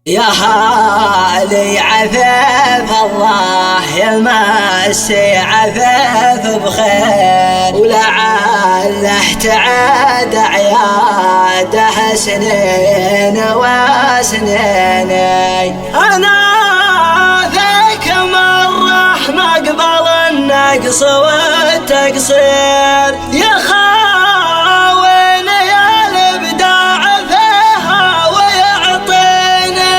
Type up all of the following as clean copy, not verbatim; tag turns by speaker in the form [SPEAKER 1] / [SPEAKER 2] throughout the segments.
[SPEAKER 1] يا هالي عفاف الله يمسي عفاف بخير، ولعله تعاد عياده سنين وسنين. أنا ذاك مرة مقبل النقص والتقصير، يا خاوين يا الابداع فيها ويعطيني.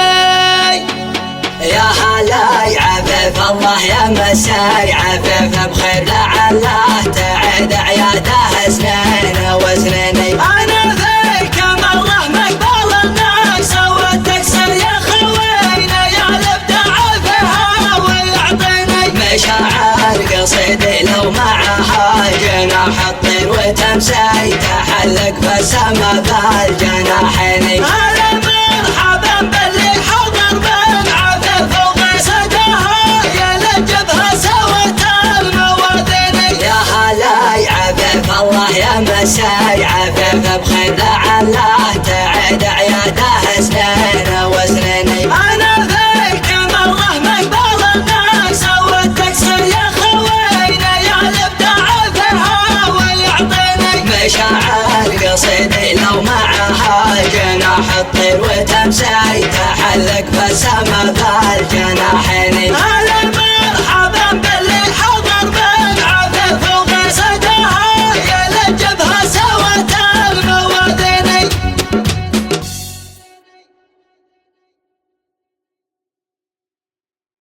[SPEAKER 1] يا هلا عفاف الله يمسي عفاف بخير، لعله تعد عياده سنين وسنين. أنا ذيك مرة مقبل النقص والتقصير، يا خوينا يا الابداع فيها ويعطيني. مشاعر قصيدي لو معها جناح الطير وتمسي تحلق بالسما بالجناحين. هلا مرحبا باللي حضر من عفاف وقصدها، يا لجبها سوت الموادين. يا هلا عفاف الله يمسي عفاف بخير، لعله تعد عياده سنين وسنين. أنا ذيك مرة مقبل الناس والتكسير، يا خوينا يا الابداع فيها ويعطيني. مشاعر قصيدي لو معها جناح الطير وتمسي تحلق بالسما بالجناحين.